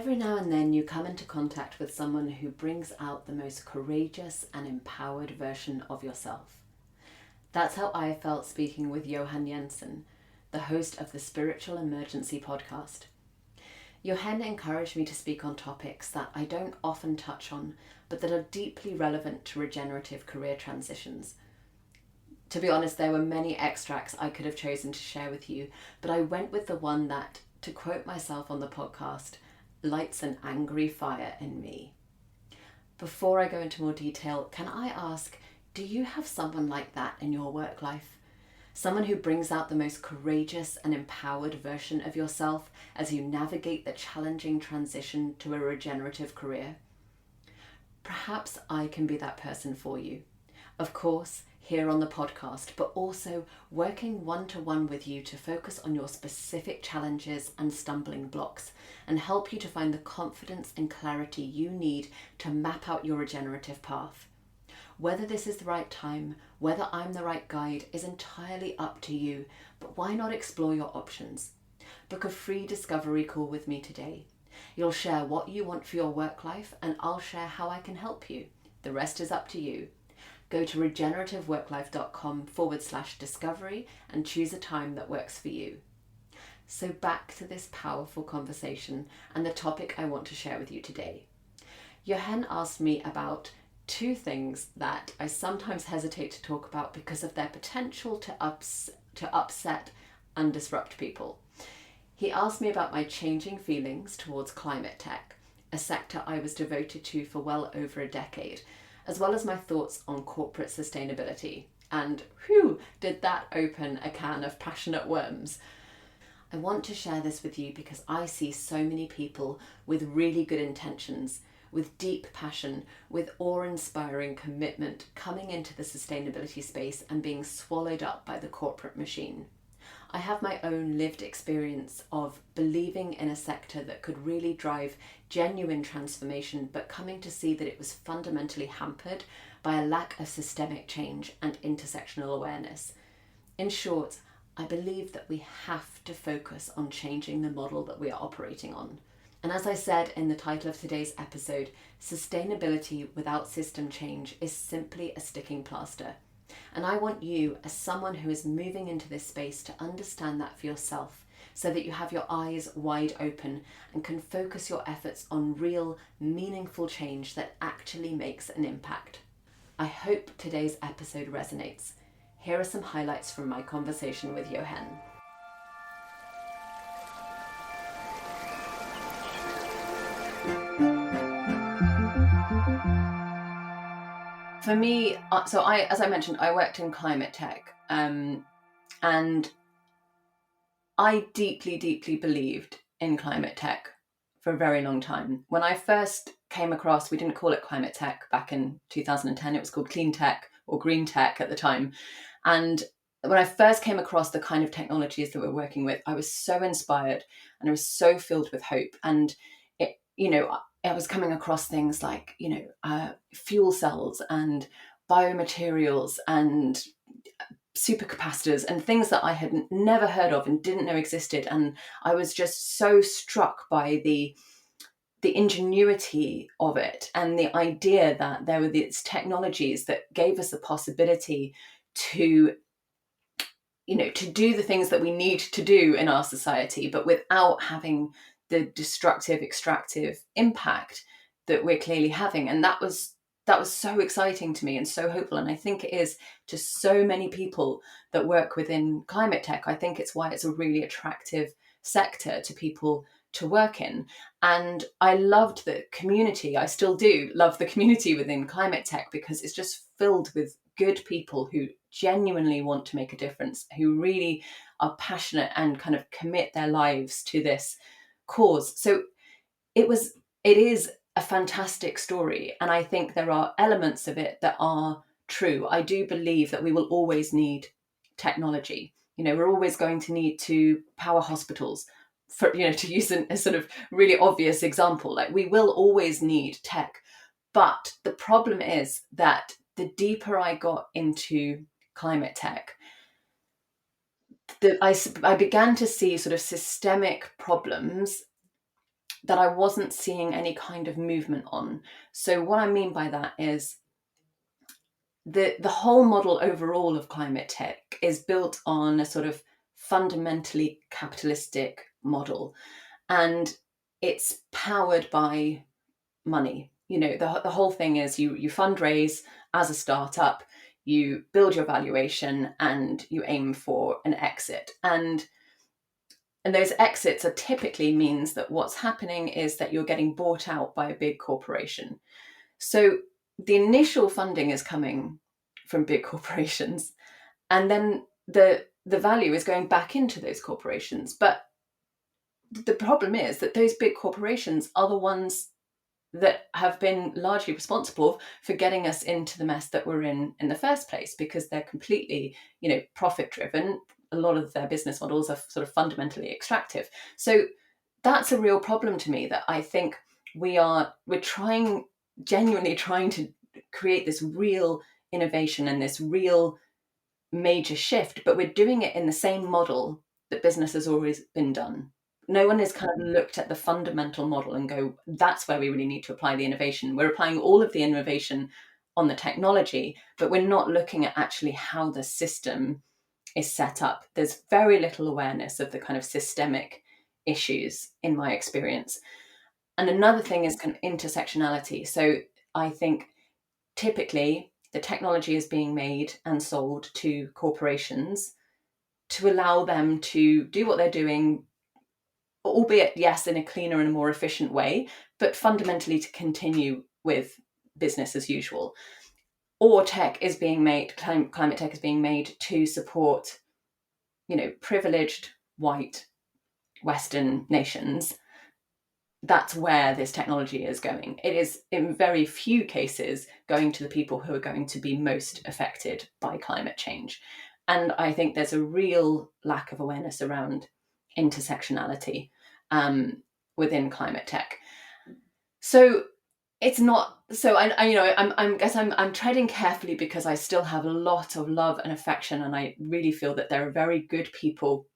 Every now and then you come into contact with someone who brings out the most courageous and empowered version of yourself. That's how I felt speaking with Johan Jensen, the host of the Spiritual Emergency podcast. Johan encouraged me to speak on topics that I don't often touch on, but that are deeply relevant to regenerative career transitions. To be honest, there were many extracts I could have chosen to share with you, but I went with the one that, to quote myself on the podcast, lights an angry fire in me. Before I go into more detail, can I ask, do you have someone like that in your work life? Someone who brings out the most courageous and empowered version of yourself as you navigate the challenging transition to a regenerative career? Perhaps I can be that person for you. Of course, here on the podcast, but also working one-to-one with you to focus on your specific challenges and stumbling blocks and help you to find the confidence and clarity you need to map out your regenerative path. Whether this is the right time, whether I'm the right guide is entirely up to you, but why not explore your options? Book a free discovery call with me today. You'll share what you want for your work life and I'll share how I can help you. The rest is up to you. Go to regenerativeworklife.com/discovery and choose a time that works for you. So back to this powerful conversation and the topic I want to share with you today. Johan asked me about two things that I sometimes hesitate to talk about because of their potential to upset and disrupt people. He asked me about my changing feelings towards climate tech, a sector I was devoted to for well over a decade, as well as my thoughts on corporate sustainability. And whew, did that open a can of passionate worms. I want to share this with you because I see so many people with really good intentions, with deep passion, with awe-inspiring commitment coming into the sustainability space and being swallowed up by the corporate machine. I have my own lived experience of believing in a sector that could really drive genuine transformation, but coming to see that it was fundamentally hampered by a lack of systemic change and intersectional awareness. In short, I believe that we have to focus on changing the model that we are operating on. And as I said in the title of today's episode, sustainability without system change is simply a sticking plaster. And I want you, as someone who is moving into this space, to understand that for yourself so that you have your eyes wide open and can focus your efforts on real, meaningful change that actually makes an impact. I hope today's episode resonates. Here are some highlights from my conversation with Johan. For me, as I mentioned, I worked in climate tech, and I deeply, deeply believed in climate tech for a very long time. When I first came across, we didn't call it climate tech back in 2010, it was called clean tech or green tech at the time. And when I first came across the kind of technologies that we're working with, I was so inspired and I was so filled with hope. And I was coming across things like, fuel cells and biomaterials and supercapacitors and things that I had never heard of and didn't know existed. And I was just so struck by the ingenuity of it and the idea that there were these technologies that gave us the possibility to do the things that we need to do in our society, but without having the destructive, extractive impact that we're clearly having. And that was so exciting to me and so hopeful. And I think it is to so many people that work within climate tech. I think it's why it's a really attractive sector to people to work in. And I loved the community. I still do love the community within climate tech because it's just filled with good people who genuinely want to make a difference, who really are passionate and kind of commit their lives to this cause. So it is a fantastic story. And I think there are elements of it that are true. I do believe that we will always need technology. We're always going to need to power hospitals, for, to use a sort of really obvious example. Like, we will always need tech. But the problem is that the deeper I got into climate tech, I began to see sort of systemic problems that I wasn't seeing any kind of movement on. So what I mean by that is the whole model overall of climate tech is built on a sort of fundamentally capitalistic model, and it's powered by money. The whole thing is you fundraise as a startup, you build your valuation, and you aim for an exit. And those exits are typically means that what's happening is that you're getting bought out by a big corporation. So the initial funding is coming from big corporations, and then the value is going back into those corporations. But the problem is that those big corporations are the ones that have been largely responsible for getting us into the mess that we're in the first place, because they're completely, profit driven. A lot of their business models are sort of fundamentally extractive. So that's a real problem to me, that I think we're genuinely trying to create this real innovation and this real major shift, but we're doing it in the same model that business has always been done. No one has kind of looked at the fundamental model and go, that's where we really need to apply the innovation. We're applying all of the innovation on the technology, but we're not looking at actually how the system is set up. There's very little awareness of the kind of systemic issues, in my experience. And another thing is kind of intersectionality. So I think typically the technology is being made and sold to corporations to allow them to do what they're doing, albeit, yes, in a cleaner and a more efficient way, but fundamentally to continue with business as usual. Or climate tech is being made to support, privileged white Western nations. That's where this technology is going. It is, in very few cases, going to the people who are going to be most affected by climate change. And I think there's a real lack of awareness around intersectionality within climate tech. So it's not. So I'm treading carefully, because I still have a lot of love and affection, and I really feel that there are very good people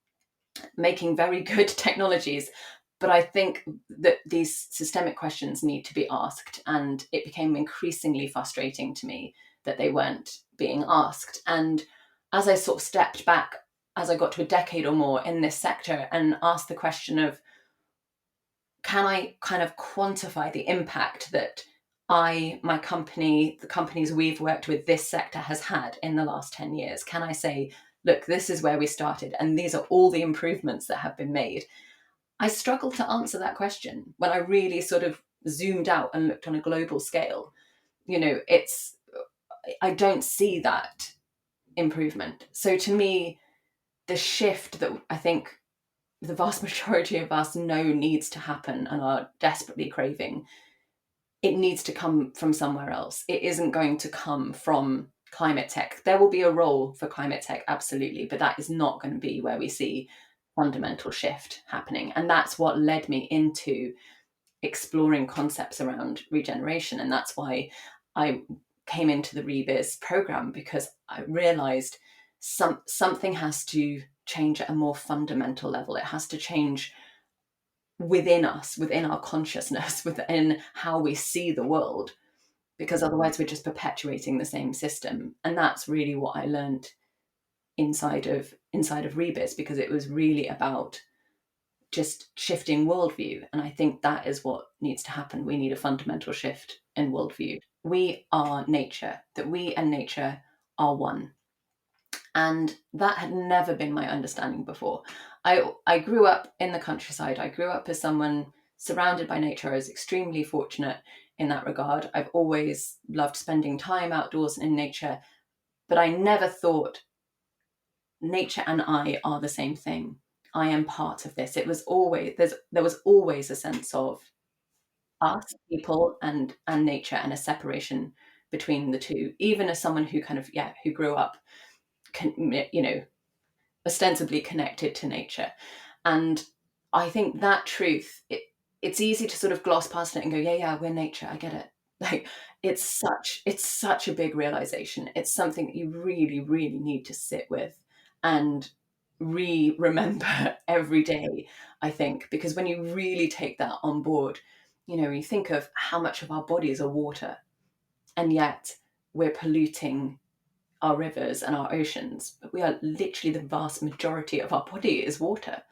making very good technologies. But I think that these systemic questions need to be asked, and it became increasingly frustrating to me that they weren't being asked. And as I sort of stepped back, as I got to a decade or more in this sector, and asked the question of, can I kind of quantify the impact that my company, the companies we've worked with, this sector has had in the last 10 years? Can I say, look, this is where we started, and these are all the improvements that have been made? I struggled to answer that question when I really sort of zoomed out and looked on a global scale. I don't see that improvement. So to me, the shift that I think the vast majority of us know needs to happen and are desperately craving, it needs to come from somewhere else. It isn't going to come from climate tech. There will be a role for climate tech, absolutely, but that is not going to be where we see fundamental shift happening. And that's what led me into exploring concepts around regeneration. And that's why I came into the Rebiz program, because I realized something has to change at a more fundamental level. It has to change within us, within our consciousness, within how we see the world, because otherwise we're just perpetuating the same system. And that's really what I learned inside of Rebiz, because it was really about just shifting worldview. And I think that is what needs to happen. We need a fundamental shift in worldview. We are nature, that we and nature are one. And that had never been my understanding before. I grew up in the countryside. I grew up as someone surrounded by nature. I was extremely fortunate in that regard. I've always loved spending time outdoors and in nature, but I never thought nature and I are the same thing. I am part of this. It was always there was always a sense of us, people, and nature, and a separation between the two. Even as someone who who grew up, ostensibly connected to nature. And I think that truth, it's easy to sort of gloss past it and go, yeah, we're nature, I get it. Like, it's such a big realization. It's something that you really, really need to sit with and remember every day, I think, because when you really take that on board, you think of how much of our bodies are water, and yet we're polluting our rivers and our oceans. But we are literally, the vast majority of our body is water.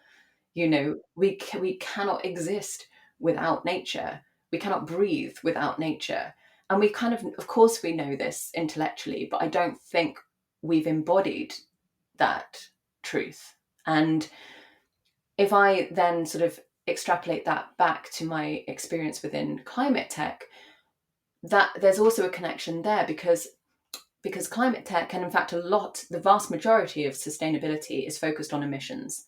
We cannot exist without nature. We cannot breathe without nature. And we of course, we know this intellectually, but I don't think we've embodied that truth. And if I then sort of extrapolate that back to my experience within climate tech, that there's also a connection there, because climate tech, and in fact the vast majority of sustainability, is focused on emissions.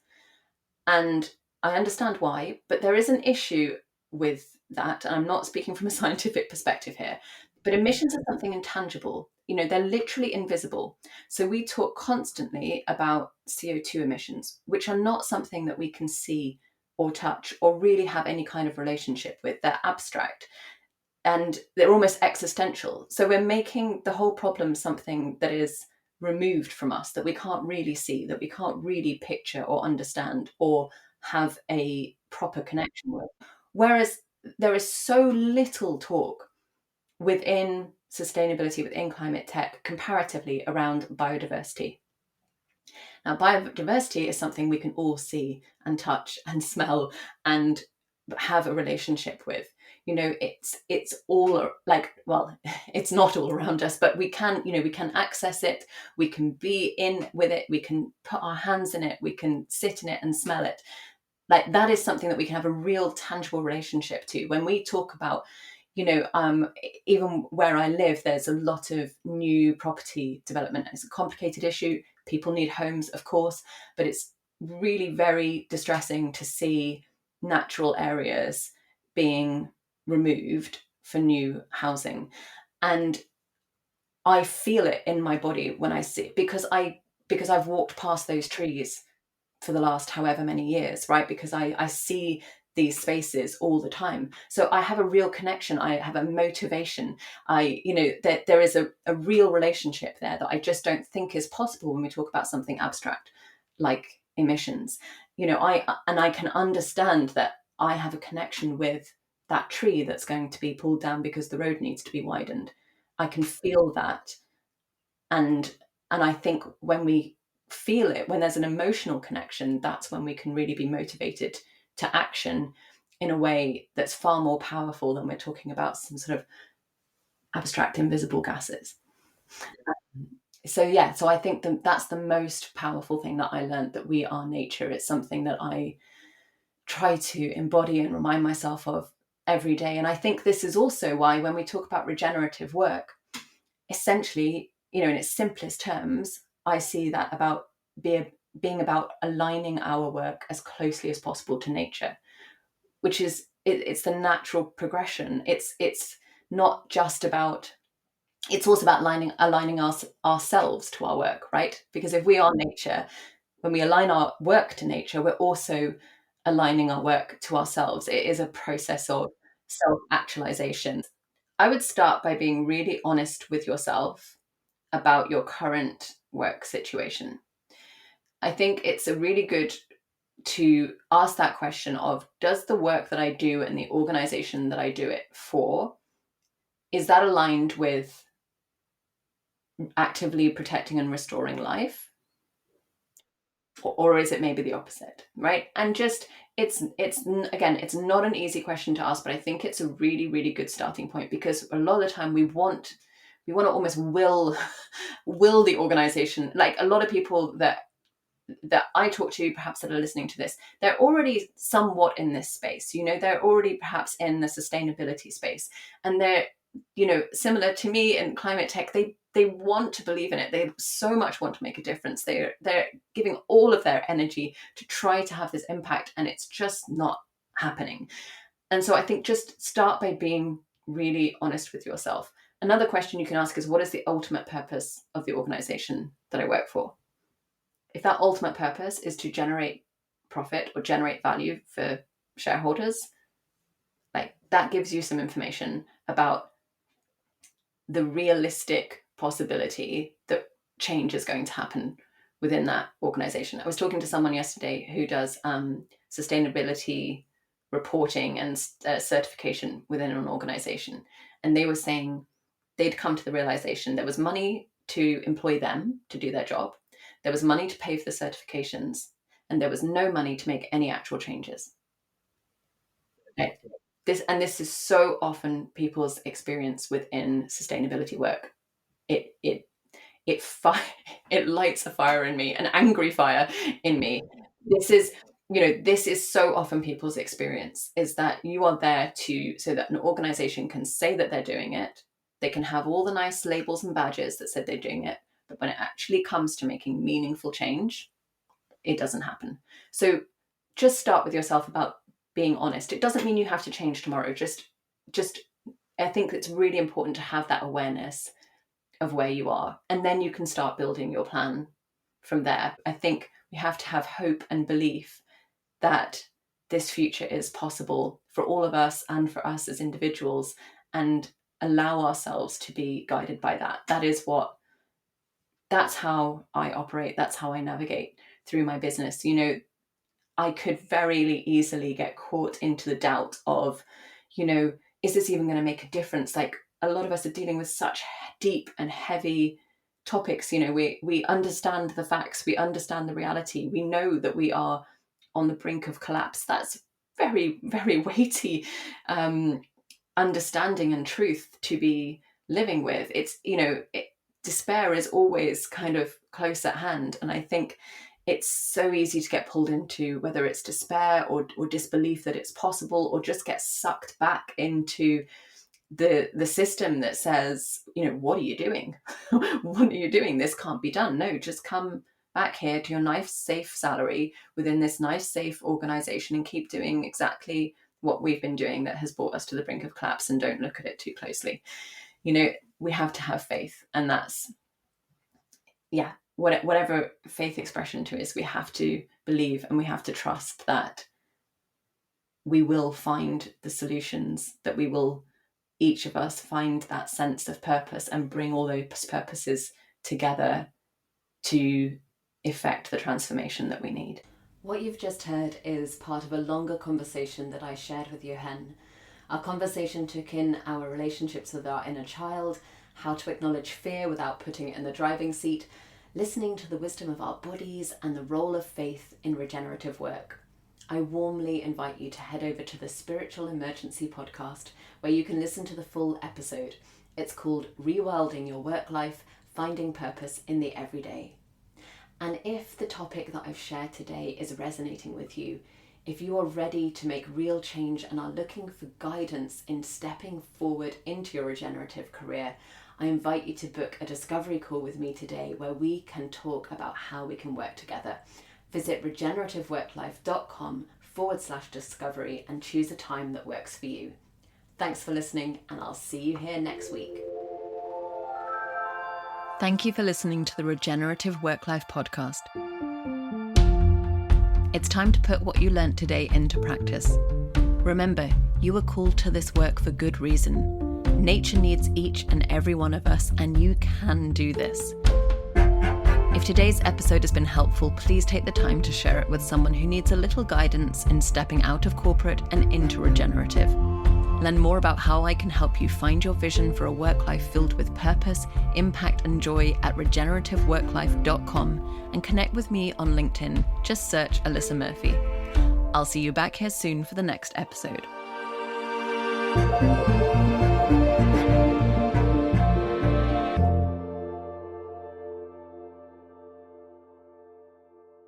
And I understand why, but there is an issue with that. And I'm not speaking from a scientific perspective here, but emissions are something intangible. They're literally invisible. So we talk constantly about CO2 emissions, which are not something that we can see or touch or really have any kind of relationship with. They're abstract and they're almost existential. So we're making the whole problem something that is removed from us, that we can't really see, that we can't really picture or understand or have a proper connection with. Whereas there is so little talk within sustainability, within climate tech, comparatively, around biodiversity. Now, biodiversity is something we can all see and touch and smell and have a relationship with. It's all like, well, it's not all around us, but we can access it, we can be in with it, we can put our hands in it, we can sit in it and smell it. Like, that is something that we can have a real tangible relationship to. When we talk about, even where I live, there's a lot of new property development. It's a complicated issue. People need homes, of course, but it's really very distressing to see natural areas being removed for new housing. And I feel it in my body when I see it, because I've walked past those trees for the last however many years, right? Because I see these spaces all the time. So I have a real connection. I have a motivation. That there is a real relationship there that I just don't think is possible when we talk about something abstract like emissions. I can understand that I have a connection with that tree that's going to be pulled down because the road needs to be widened. I can feel that. And I think when we feel it, when there's an emotional connection, that's when we can really be motivated to action in a way that's far more powerful than we're talking about some sort of abstract invisible gases. So I think that's the most powerful thing that I learned, that we are nature. It's something that I try to embody and remind myself of every day. And I think this is also why, when we talk about regenerative work, essentially, in its simplest terms, I see that about being about aligning our work as closely as possible to nature, which is it's the natural progression. It's not just about, it's also about aligning ourselves to our work, right? Because if we are nature, when we align our work to nature, we're also aligning our work to ourselves. It is a process of self-actualization. I would start by being really honest with yourself about your current work situation. I think it's a really good to ask that question of, does the work that I do and the organization that I do it for, is that aligned with actively protecting and restoring life? Or is it maybe the opposite, right? And just, it's again, it's not an easy question to ask, but I think it's a really, really good starting point, because a lot of the time we want to almost will the organization. Like, a lot of people that I talk to, perhaps, that are listening to this, they're already somewhat in this space. They're already perhaps in the sustainability space, and they're, similar to me in climate tech, they want to believe in it. They so much want to make a difference. They're giving all of their energy to try to have this impact, and it's just not happening. And so I think just start by being really honest with yourself. Another question you can ask is, what is the ultimate purpose of the organization that I work for? If that ultimate purpose is to generate profit or generate value for shareholders, like, that gives you some information about the realistic possibility that change is going to happen within that organization. I was talking to someone yesterday who does sustainability reporting and certification within an organization. And they were saying they'd come to the realization there was money to employ them to do their job. There was money to pay for the certifications, and there was no money to make any actual changes. Right? This is so often people's experience within sustainability work. It lights a fire in me, an angry fire in me. This is so often people's experience, is that you are there so that an organization can say that they're doing it. They can have all the nice labels and badges that said they're doing it, but when it actually comes to making meaningful change, it doesn't happen. So just start with yourself about being honest. It doesn't mean you have to change tomorrow. Just I think it's really important to have that awareness of where you are, and then you can start building your plan from there. I think we have to have hope and belief that this future is possible for all of us and for us as individuals, and allow ourselves to be guided by that. That's how I operate. That's how I navigate through my business. I could very easily get caught into the doubt of, is this even going to make a difference? Like, a lot of us are dealing with such deep and heavy topics. We understand the facts, we understand the reality, we know that we are on the brink of collapse. That's very, very weighty understanding and truth to be living with. It's, despair is always kind of close at hand. And I think it's so easy to get pulled into, whether it's despair or disbelief that it's possible, or just get sucked back into the system that says, what are you doing? What are you doing? This can't be done. No, just come back here to your nice, safe salary within this nice, safe organization and keep doing exactly what we've been doing that has brought us to the brink of collapse, and don't look at it too closely. We have to have faith, and that's, whatever faith expression to is, we have to believe and we have to trust that we will find the solutions, that we will, each of us, find that sense of purpose and bring all those purposes together to effect the transformation that we need. What you've just heard is part of a longer conversation that I shared with Johan. Our conversation took in our relationships with our inner child, how to acknowledge fear without putting it in the driving seat, listening to the wisdom of our bodies, and the role of faith in regenerative work. I warmly invite you to head over to the Spiritual Emergency podcast, where you can listen to the full episode. It's called Rewilding Your Work Life, Finding Purpose in the Everyday. And if the topic that I've shared today is resonating with you, if you are ready to make real change and are looking for guidance in stepping forward into your regenerative career, I invite you to book a discovery call with me today, where we can talk about how we can work together. Visit regenerativeworklife.com/discovery and choose a time that works for you. Thanks for listening, and I'll see you here next week. Thank you for listening to the Regenerative Work Life podcast. It's time to put what you learnt today into practice. Remember, you were called to this work for good reason. Nature needs each and every one of us, and you can do this. If today's episode has been helpful, please take the time to share it with someone who needs a little guidance in stepping out of corporate and into regenerative. Learn more about how I can help you find your vision for a work life filled with purpose, impact, and joy at regenerativeworklife.com, and connect with me on LinkedIn. Just search Alyssa Murphy. I'll see you back here soon for the next episode.